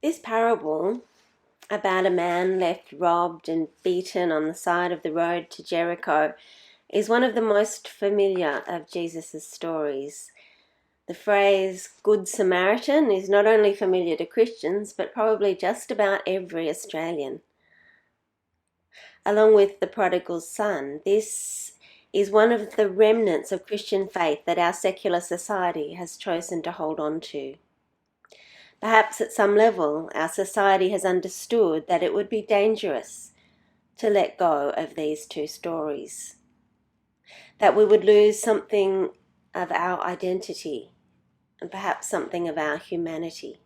This parable about a man left robbed and beaten on the side of the road to Jericho is one of the most familiar of Jesus' stories. The phrase Good Samaritan is not only familiar to Christians, but probably just about every Australian. Along with the prodigal son, this is one of the remnants of Christian faith that our secular society has chosen to hold on to. Perhaps at some level, our society has understood that it would be dangerous to let go of these two stories, that we would lose something of our identity and perhaps something of our humanity.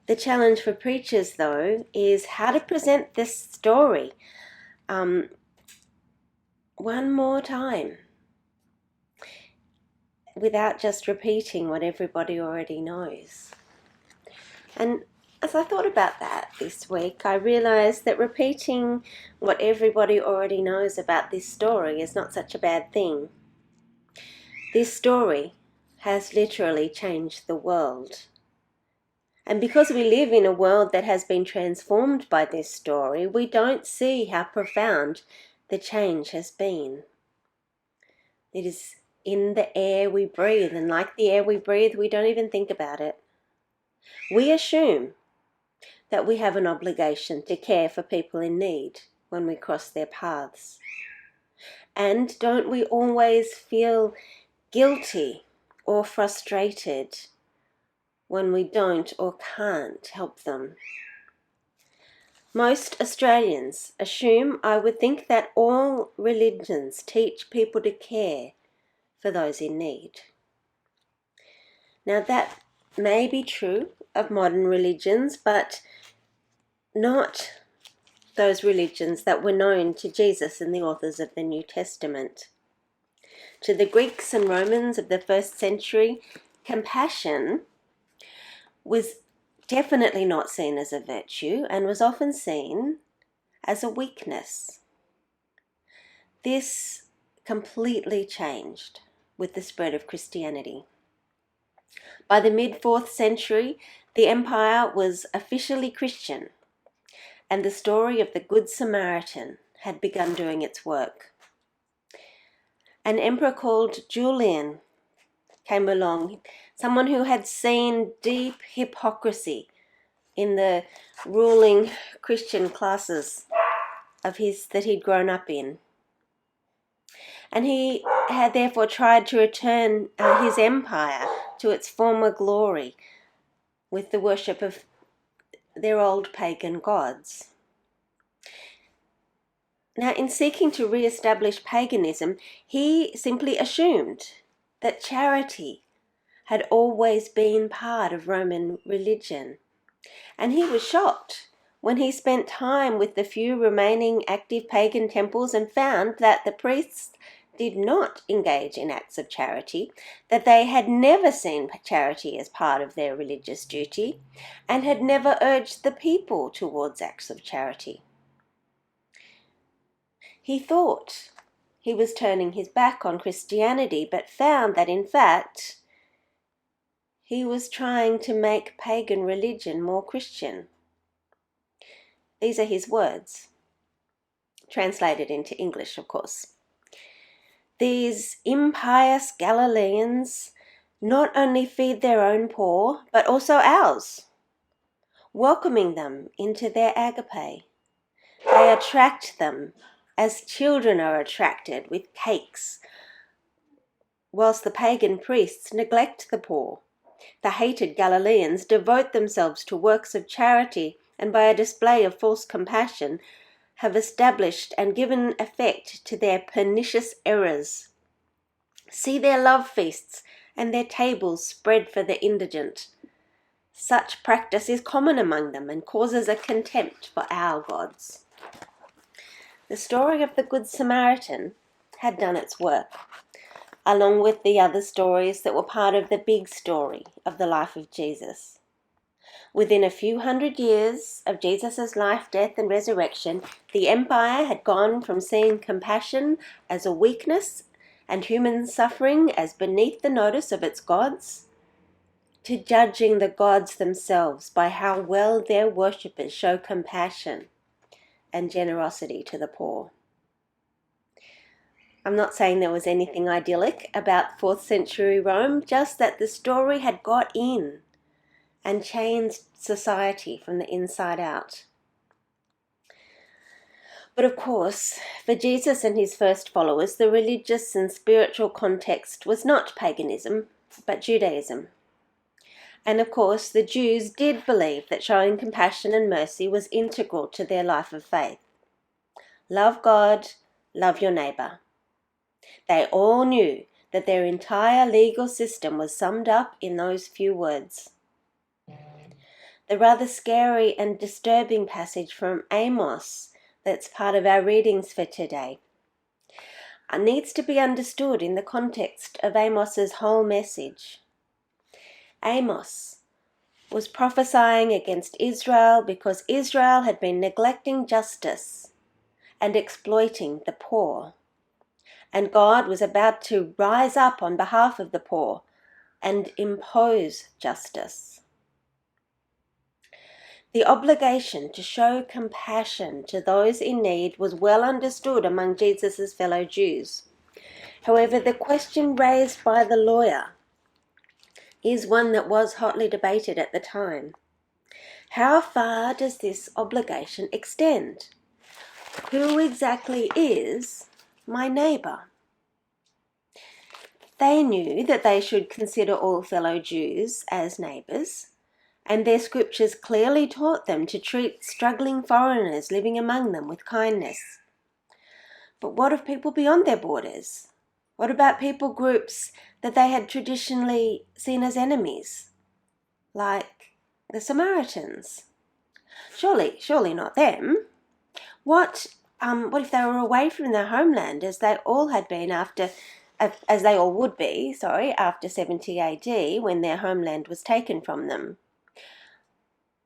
The challenge for preachers, though, is how to present this story one more time without just repeating what everybody already knows. And as I thought about that this week, I realised that repeating what everybody already knows about this story is not such a bad thing. This story has literally changed the world. And because we live in a world that has been transformed by this story, we don't see how profound the change has been. It is in the air we breathe, and like the air we breathe, we don't even think about it. We assume that we have an obligation to care for people in need when we cross their paths. And don't we always feel guilty or frustrated when we don't or can't help them? Most Australians assume, I would think, that all religions teach people to care for those in need. Now that may be true of modern religions, but not those religions that were known to Jesus and the authors of the New Testament. To the Greeks and Romans of the first century, compassion was definitely not seen as a virtue and was often seen as a weakness. This completely changed with the spread of Christianity. By the mid-4th century, the empire was officially Christian, and the story of the Good Samaritan had begun doing its work. An emperor called Julian came along, someone who had seen deep hypocrisy in the ruling Christian classes of his that he'd grown up in. And he had therefore tried to return his empire to its former glory with the worship of their old pagan gods. Now, in seeking to re-establish paganism, he simply assumed that charity had always been part of Roman religion. And he was shocked when he spent time with the few remaining active pagan temples and found that the priests did not engage in acts of charity, that they had never seen charity as part of their religious duty, and had never urged the people towards acts of charity. He thought he was turning his back on Christianity, but found that in fact he was trying to make pagan religion more Christian. These are his words, translated into English, of course. These impious Galileans not only feed their own poor, but also ours, welcoming them into their agape. They attract them as children are attracted with cakes, whilst the pagan priests neglect the poor. The hated Galileans devote themselves to works of charity and by a display of false compassion have established and given effect to their pernicious errors. See their love feasts and their tables spread for the indigent. Such practice is common among them and causes a contempt for our gods. The story of the Good Samaritan had done its work, along with the other stories that were part of the big story of the life of Jesus. Within a few hundred years of Jesus' life, death, and resurrection, the empire had gone from seeing compassion as a weakness and human suffering as beneath the notice of its gods to judging the gods themselves by how well their worshippers show compassion and generosity to the poor. I'm not saying there was anything idyllic about 4th century Rome, just that the story had got in and changed society from the inside out. But of course, for Jesus and his first followers, the religious and spiritual context was not paganism, but Judaism. And of course, the Jews did believe that showing compassion and mercy was integral to their life of faith. Love God, love your neighbour. They all knew that their entire legal system was summed up in those few words. The rather scary and disturbing passage from Amos that's part of our readings for today needs to be understood in the context of Amos's whole message. Amos was prophesying against Israel because Israel had been neglecting justice and exploiting the poor. And God was about to rise up on behalf of the poor and impose justice. The obligation to show compassion to those in need was well understood among Jesus' fellow Jews. However, the question raised by the lawyer is one that was hotly debated at the time. How far does this obligation extend? Who exactly is my neighbour? They knew that they should consider all fellow Jews as neighbours, and their scriptures clearly taught them to treat struggling foreigners living among them with kindness. But what of people beyond their borders? What about people groups that they had traditionally seen as enemies, like the Samaritans? Surely not them. What if they were away from their homeland, as they all had been as they all would be, after 70 AD, when their homeland was taken from them?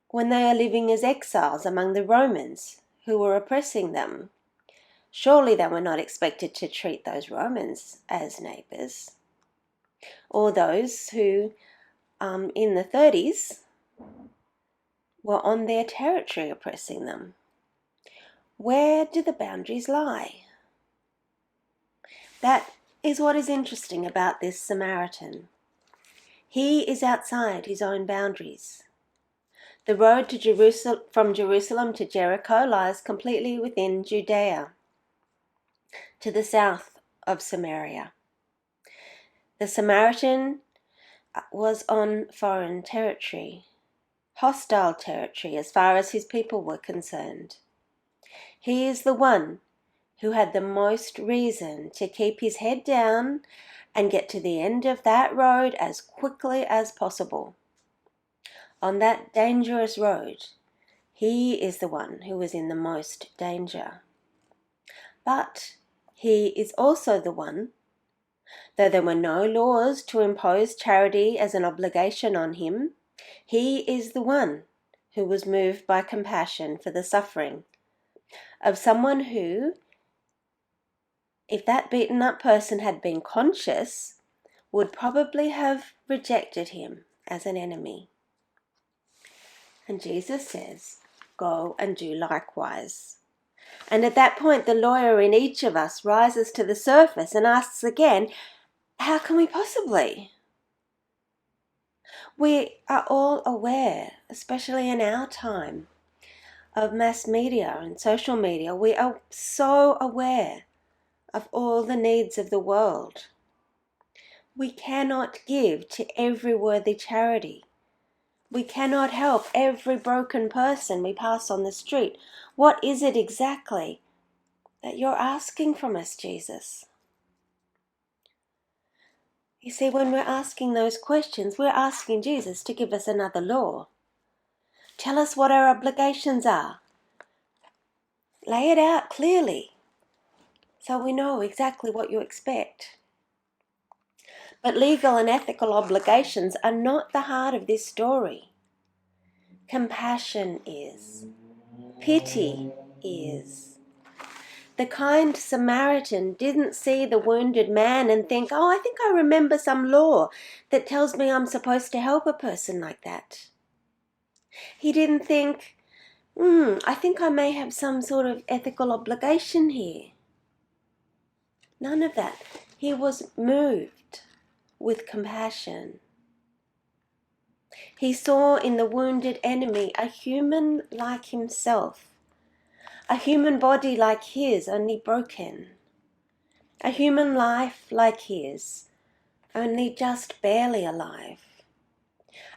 When they are living as exiles among the Romans who were oppressing them, surely they were not expected to treat those Romans as neighbours. Or those who, in the 30s, were on their territory oppressing them. Where do the boundaries lie? That is what is interesting about this Samaritan. He is outside his own boundaries. The road to from Jerusalem to Jericho lies completely within Judea, to the south of Samaria. The Samaritan was on foreign territory, hostile territory as far as his people were concerned. He is the one who had the most reason to keep his head down and get to the end of that road as quickly as possible. On that dangerous road, he is the one who is in the most danger. But he is also the one, though there were no laws to impose charity as an obligation on him, he is the one who was moved by compassion for the suffering of someone who, if that beaten up person had been conscious, would probably have rejected him as an enemy. And Jesus says, "Go and do likewise." And at that point, the lawyer in each of us rises to the surface and asks again, how can we possibly? We are all aware, especially in our time, of mass media and social media. We are so aware of all the needs of the world. We cannot give to every worthy charity. We cannot help every broken person we pass on the street. What is it exactly that you're asking from us, Jesus? You see, when we're asking those questions, we're asking Jesus to give us another law. Tell us what our obligations are. Lay it out clearly so we know exactly what you expect. But legal and ethical obligations are not the heart of this story. Compassion is. Pity is. The kind Samaritan didn't see the wounded man and think, oh, I think I remember some law that tells me I'm supposed to help a person like that. He didn't think, I think I may have some sort of ethical obligation here. None of that. He was moved with compassion. He saw in the wounded enemy a human like himself, a human body like his, only broken, a human life like his, only just barely alive,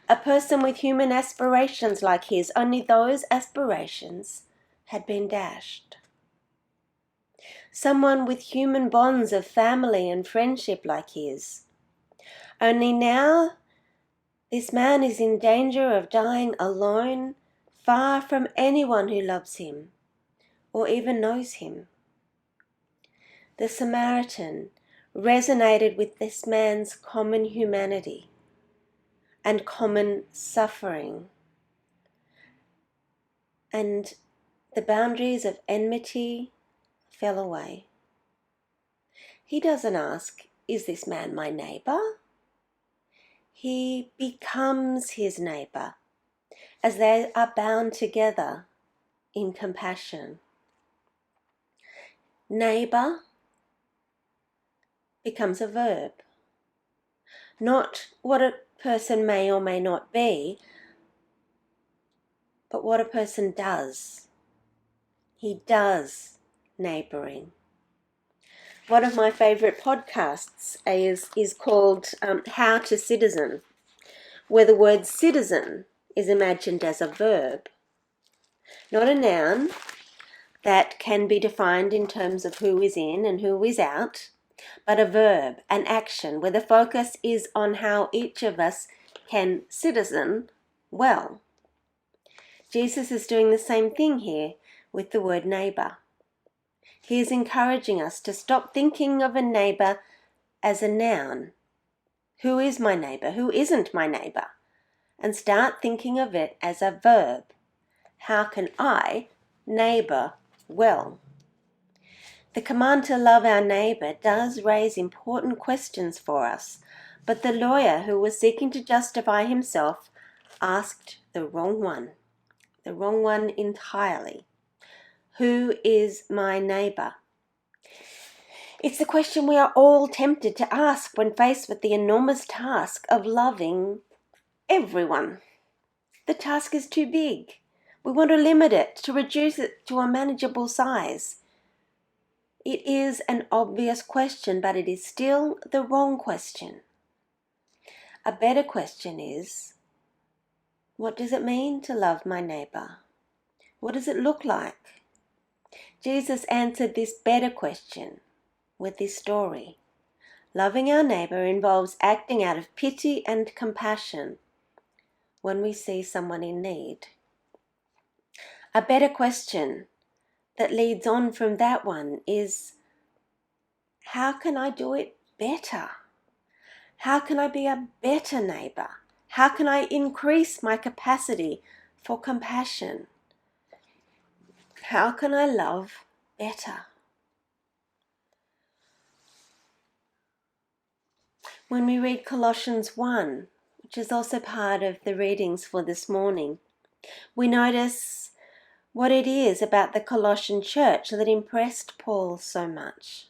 a person with human aspirations like his, only those aspirations had been dashed, someone with human bonds of family and friendship like his, only now this man is in danger of dying alone, far from anyone who loves him or even knows him. The Samaritan resonated with this man's common humanity and common suffering, and the boundaries of enmity fell away. He doesn't ask, is this man my neighbor? He becomes his neighbor as they are bound together in compassion. Neighbor becomes a verb, not what a person may or may not be, but what a person does. He does neighboring. One of my favorite podcasts is called How to Citizen, where the word citizen is imagined as a verb, not a noun that can be defined in terms of who is in and who is out, but a verb, an action, where the focus is on how each of us can citizen well. Jesus is doing the same thing here with the word neighbor. He is encouraging us to stop thinking of a neighbor as a noun. Who is my neighbor? Who isn't my neighbor? And start thinking of it as a verb. How can I neighbor well? The command to love our neighbor does raise important questions for us, but the lawyer who was seeking to justify himself asked the wrong one entirely. Who is my neighbor? It's the question we are all tempted to ask when faced with the enormous task of loving everyone. The task is too big. We want to limit it, to reduce it to a manageable size. It is an obvious question, but it is still the wrong question. A better question is, what does it mean to love my neighbor? What does it look like? Jesus answered this better question with this story. Loving our neighbor involves acting out of pity and compassion when we see someone in need. A better question that leads on from that one is, how can I do it better? How can I be a better neighbor? How can I increase my capacity for compassion? How can I love better? When we read Colossians 1, which is also part of the readings for this morning, we notice what it is about the Colossian church that impressed Paul so much.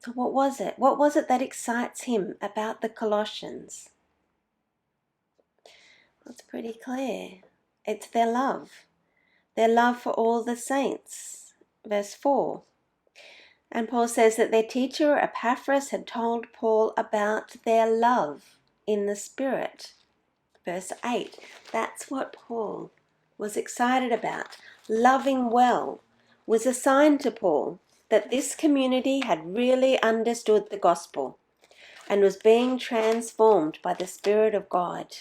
So what was it? What was it that excites him about the Colossians? It's pretty clear. It's their love for all the saints. Verse 4. And Paul says that their teacher Epaphras had told Paul about their love in the Spirit. Verse 8. That's what Paul was excited about. Loving well was a sign to Paul that this community had really understood the gospel and was being transformed by the Spirit of God.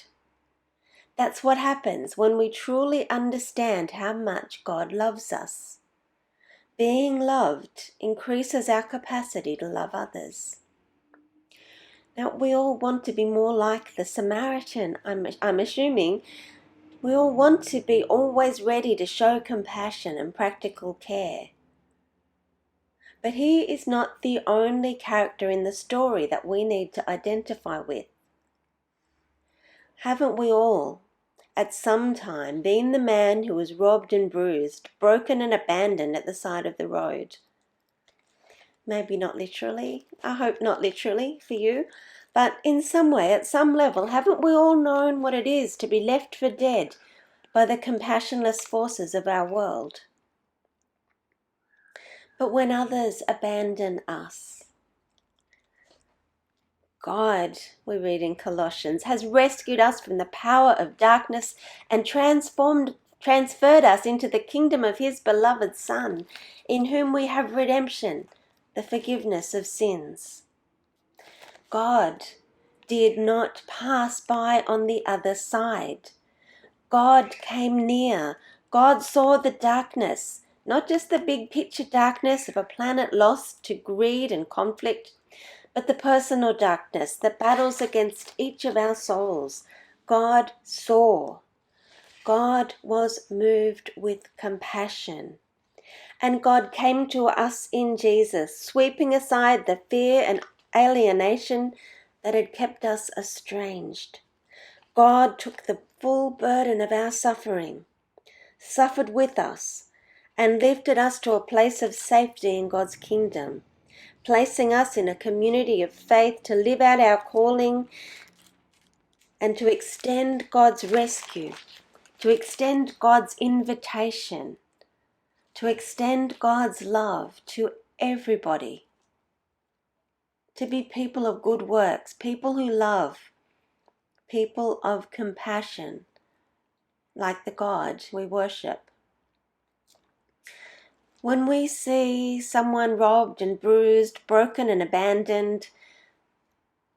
That's what happens when we truly understand how much God loves us. Being loved increases our capacity to love others. Now, we all want to be more like the Samaritan, I'm assuming, We all want to be always ready to show compassion and practical care. But he is not the only character in the story that we need to identify with. Haven't we all, at some time, been the man who was robbed and bruised, broken and abandoned at the side of the road? Maybe not literally, I hope not literally for you, but in some way, at some level, haven't we all known what it is to be left for dead by the compassionless forces of our world? But when others abandon us, God, we read in Colossians, has rescued us from the power of darkness and transferred us into the kingdom of his beloved Son, in whom we have redemption, the forgiveness of sins. God did not pass by on the other side. God came near. God saw the darkness, not just the big picture darkness of a planet lost to greed and conflict, but the personal darkness that battles against each of our souls. God saw. God was moved with compassion. And God came to us in Jesus, sweeping aside the fear and alienation that had kept us estranged. God took the full burden of our suffering, suffered with us, and lifted us to a place of safety in God's kingdom, placing us in a community of faith to live out our calling and to extend God's rescue, to extend God's invitation, to extend God's love to everybody, to be people of good works, people who love, people of compassion, like the God we worship. When we see someone robbed and bruised, broken and abandoned,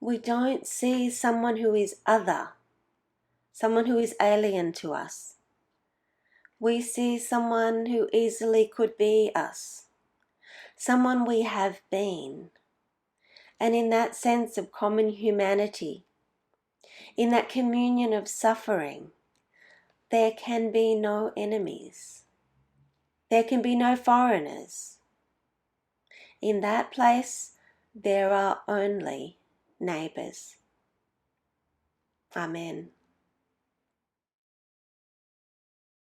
we don't see someone who is other, someone who is alien to us. We see someone who easily could be us, someone we have been. And in that sense of common humanity, in that communion of suffering, there can be no enemies. There can be no foreigners. In that place, there are only neighbours. Amen.